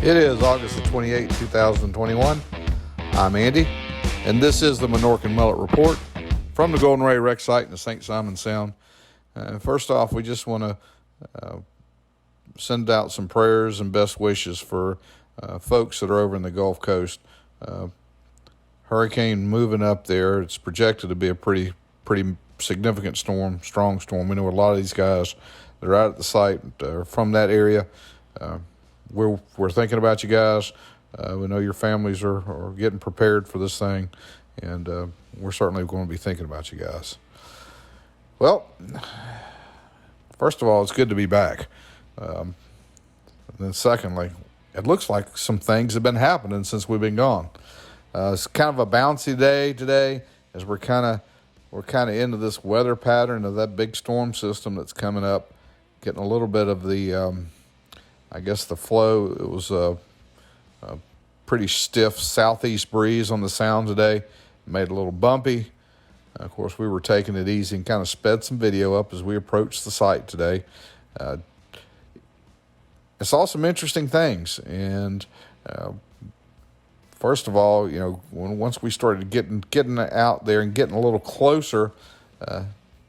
It is August the 28th, 2021. I'm Andy, and this is the Minorcan Mullet Report from the Golden Ray Rec site in the St. Simons Sound. First off, we just want to send out some prayers and best wishes for folks that are over in the Gulf Coast. Hurricane moving up there. It's projected to be a pretty significant storm, strong storm. We know a lot of these guys that are out at the site are from that area. We're thinking about you guys. We know your families are getting prepared for this thing, and we're certainly going to be thinking about you guys. Well, first of all, it's good to be back. And then secondly, it looks like some things have been happening since we've been gone. It's kind of a bouncy day today as we're kind of into this weather pattern of that big storm system that's coming up, getting a little bit of the I guess the flow. It was a pretty stiff southeast breeze on the Sound today. Made it a little bumpy. Of course, we were taking it easy and kind of sped some video up as we approached the site today. I saw some interesting things. And first of all, once we started getting out there and getting a little closer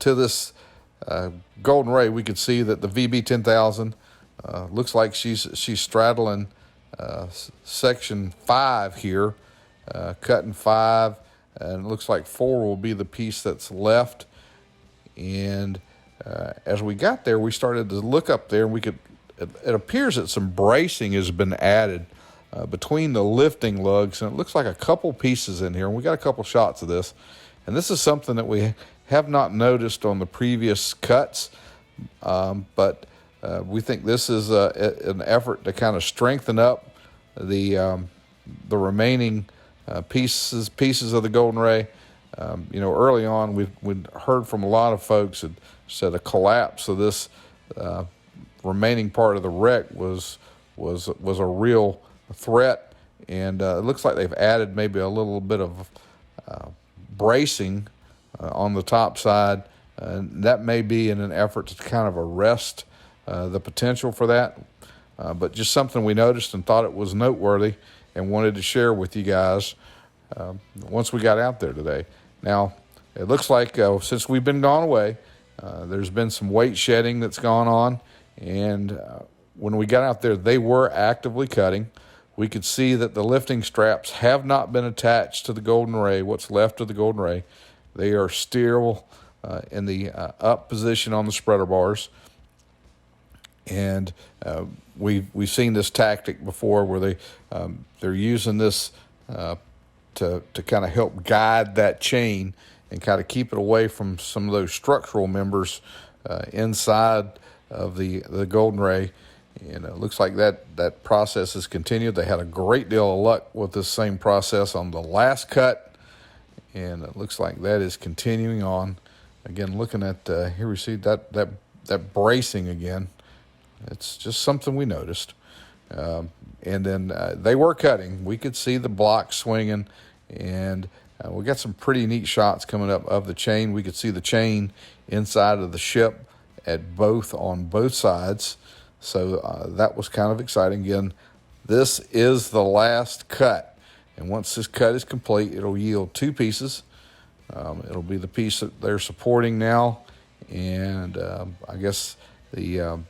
to this Golden Ray, we could see that the VB 10,000 looks like she's straddling section 5 here, cutting 5, and it looks like 4 will be the piece that's left. And as we got there, we started to look up there, and it appears that some bracing has been added between the lifting lugs, and it looks like a couple pieces in here, and we got a couple shots of this. And this is something that we have not noticed on the previous cuts, but we think this is an effort to kind of strengthen up the remaining pieces of the Golden Ray. Early on we'd heard from a lot of folks that said a collapse of this remaining part of the wreck was a real threat, and it looks like they've added maybe a little bit of bracing on the top side, and that may be in an effort to kind of arrest the potential for that, but just something we noticed and thought it was noteworthy and wanted to share with you guys once we got out there today. Now, it looks like since we've been gone away, there's been some weight shedding that's gone on, and when we got out there, they were actively cutting. We could see that the lifting straps have not been attached to the Golden Ray, what's left of the Golden Ray. They are still in the up position on the spreader bars. And we've seen this tactic before where they're using this to kind of help guide that chain and kind of keep it away from some of those structural members inside of the Golden Ray. And it looks like that process has continued. They had a great deal of luck with this same process on the last cut, and it looks like that is continuing on. Again, looking at here, we see that bracing again. It's just something we noticed. And then they were cutting. We could see the block swinging, and we got some pretty neat shots coming up of the chain. We could see the chain inside of the ship on both sides. So that was kind of exciting. Again, this is the last cut. And once this cut is complete, it'll yield 2 pieces. It'll be the piece that they're supporting now. And I guess the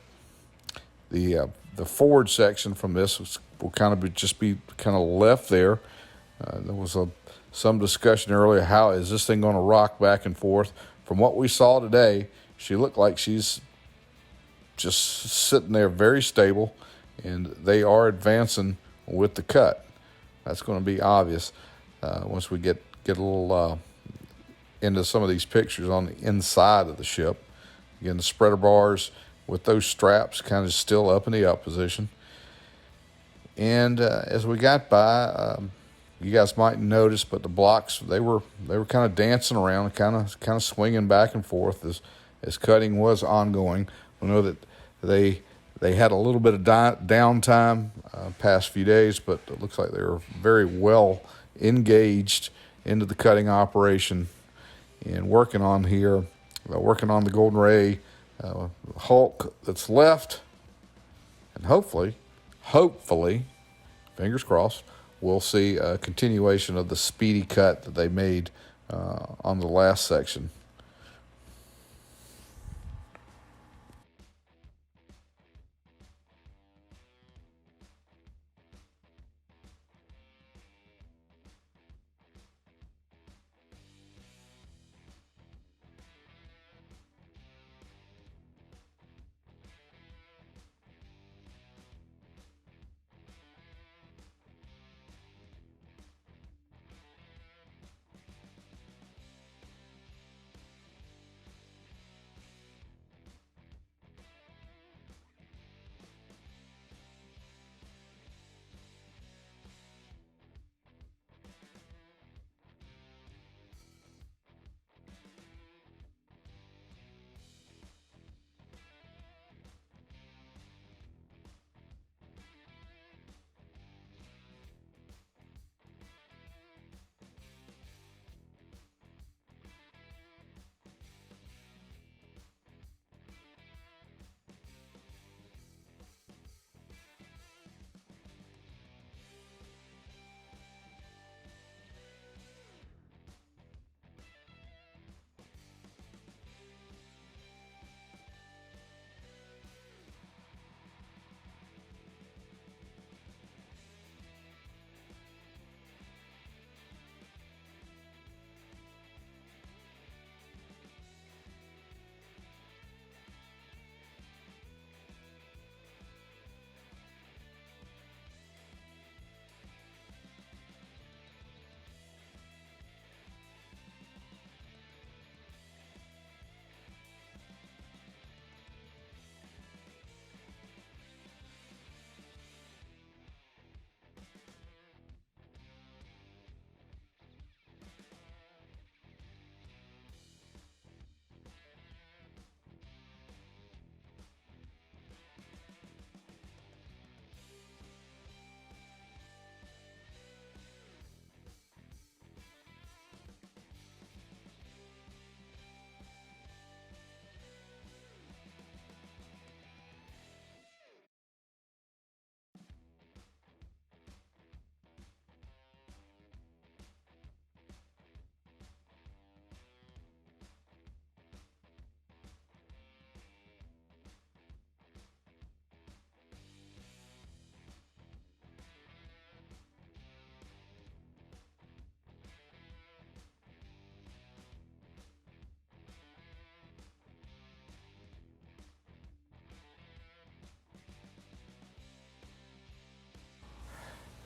forward section from this will kind of be left there. There was some discussion earlier, how is this thing going to rock back and forth? From what we saw today, she looked like she's just sitting there very stable, and they are advancing with the cut. That's going to be obvious once we get a little into some of these pictures on the inside of the ship. Again, the spreader bars with those straps kind of still up in the up position. And as we got by, you guys might notice, but the blocks, they were kind of dancing around, kind of swinging back and forth as cutting was ongoing. We know that they had a little bit of downtime past few days, but it looks like they were very well engaged into the cutting operation and working on the Golden Ray hulk that's left, and hopefully fingers crossed, we'll see a continuation of the speedy cut that they made on the last section.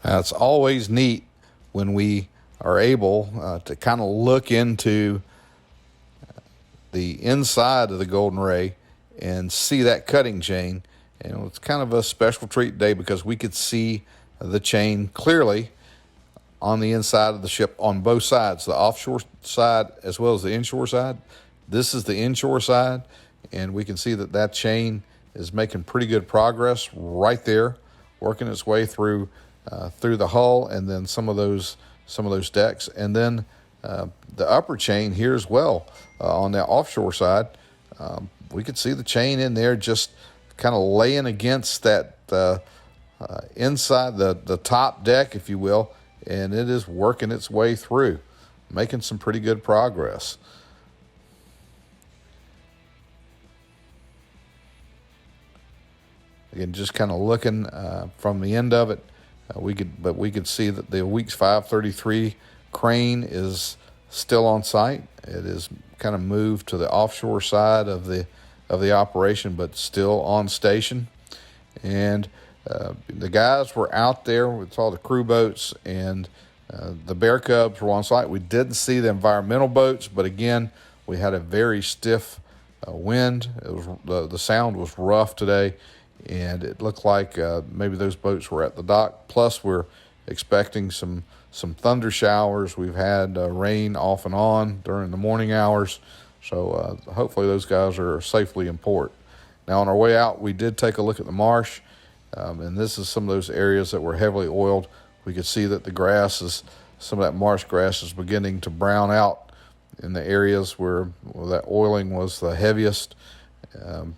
Now, it's always neat when we are able to kind of look into the inside of the golden ray and see that cutting chain. And it's kind of a special treat today because we could see the chain clearly on the inside of the ship on both sides, the offshore side as well as the inshore side. This is the inshore side, and we can see that that chain is making pretty good progress right there, working its way through the hull and then some of those decks, and then the upper chain here as well on the offshore side. We could see the chain in there just kind of laying against that inside the top deck, if you will, and it is working its way through, making some pretty good progress. Again, just kind of looking from the end of it, we could see that the Weeks 533 crane is still on site. It is kind of moved to the offshore side of the operation, but still on station. And the guys were out there with all the crew boats, and the Bear Cubs were on site. We didn't see the environmental boats, but again, we had a very stiff wind. It was the sound was rough today, and it looked like maybe those boats were at the dock. Plus, we're expecting some thunder showers. We've had rain off and on during the morning hours, so hopefully those guys are safely in port. Now, on our way out, we did take a look at the marsh, and this is some of those areas that were heavily oiled. We could see that some of that marsh grass is beginning to brown out in the areas where that oiling was the heaviest. And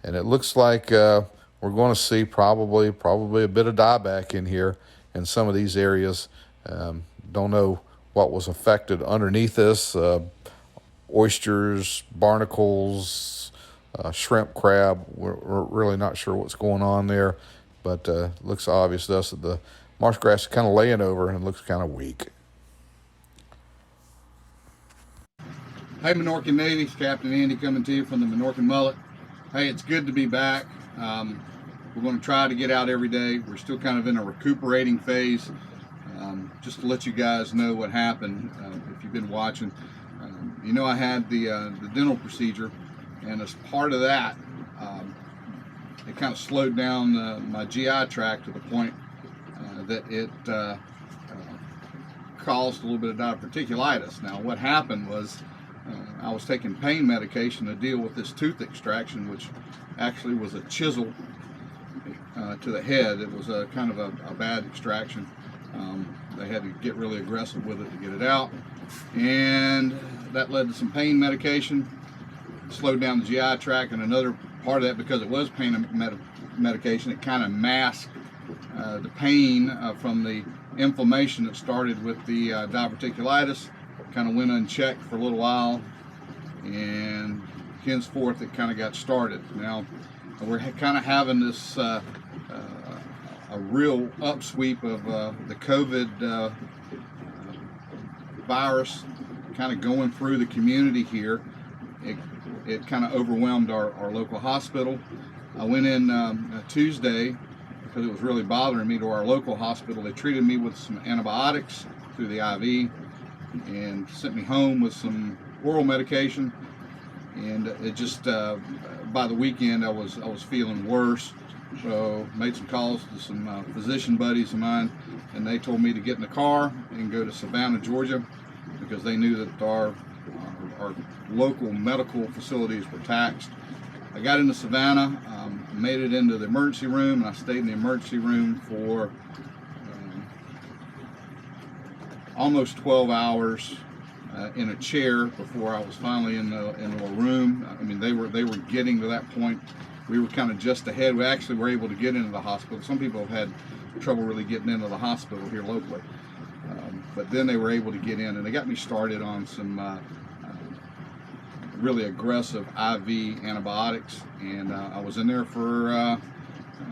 it looks like we're going to see probably a bit of dieback in here in some of these areas. Don't know what was affected underneath this. Oysters, barnacles, shrimp, crab. We're really not sure what's going on there, but looks obvious to us that the marsh grass is kind of laying over and looks kind of weak. Hey, Minorcan Navy, it's Captain Andy coming to you from the Minorcan Mullet. Hey, it's good to be back. We're going to try to get out every day. We're still kind of in a recuperating phase. Just to let you guys know what happened, if you've been watching. You know, I had the dental procedure, and as part of that, it kind of slowed down my GI tract to the point that it caused a little bit of diverticulitis. Now, what happened was I was taking pain medication to deal with this tooth extraction, which actually was a chisel to the head. It was a kind of a bad extraction. They had to get really aggressive with it to get it out, and that led to some pain medication, slowed down the GI tract, and another part of that, because it was pain medication, it kind of masked the pain from the inflammation that started with the diverticulitis. Kind of went unchecked for a little while, and henceforth it kind of got started. Now we're kind of having this a real upsweep of the COVID virus kind of going through the community here. It kind of overwhelmed our local hospital. I went in Tuesday because it was really bothering me, to our local hospital. They treated me with some antibiotics through the IV and sent me home with some oral medication, and it just by the weekend I was feeling worse. So made some calls to some physician buddies of mine, and they told me to get in the car and go to Savannah, Georgia, because they knew that our local medical facilities were taxed. I got into Savannah, made it into the emergency room, and I stayed in the emergency room for almost 12 hours in a chair before I was finally in a room. I mean, they were getting to that point. We were kind of just ahead. We actually were able to get into the hospital. Some people have had trouble really getting into the hospital here locally, but then they were able to get in, and they got me started on some really aggressive IV antibiotics, and I was in there for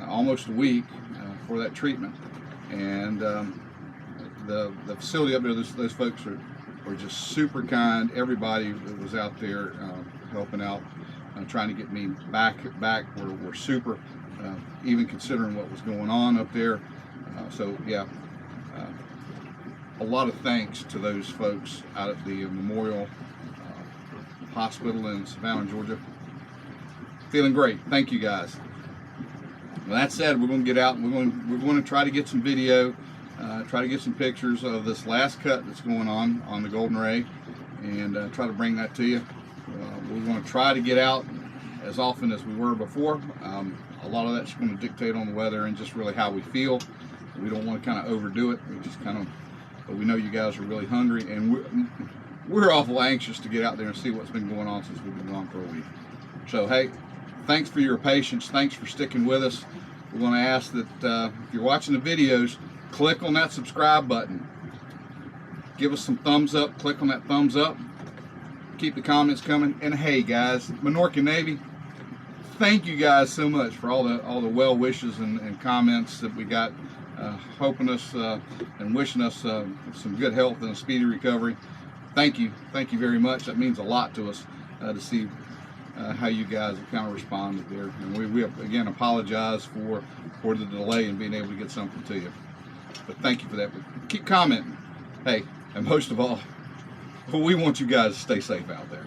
almost a week for that treatment. And the facility up there, those folks were just super kind. Everybody that was out there helping out, trying to get me back were super, even considering what was going on up there. So yeah, a lot of thanks to those folks out at the Memorial Hospital in Savannah, Georgia. Feeling great. Thank you guys. Well, that said, we're going to get out and we're going to try to get some video, try to get some pictures of this last cut that's going on the Golden Ray, and try to bring that to you. We're going to try to get out as often as we were before. A lot of that's going to dictate on the weather and just really how we feel. We don't want to kind of overdo it. We just kind of, but we know you guys are really hungry, and we're awful anxious to get out there and see what's been going on since we've been gone for a week. So hey, thanks for your patience. Thanks for sticking with us. We're going to ask that if you're watching the videos, click on that subscribe button. Give us some thumbs up. Click on that thumbs up. Keep the comments coming. And hey guys, Minorcan Navy, thank you guys so much for all the well wishes and comments that we got, hoping us and wishing us some good health and a speedy recovery. Thank you very much. That means a lot to us to see how you guys have kind of responded there. And we again apologize for the delay in being able to get something to you. But thank you for that. But keep commenting. Hey, and most of all, we want you guys to stay safe out there.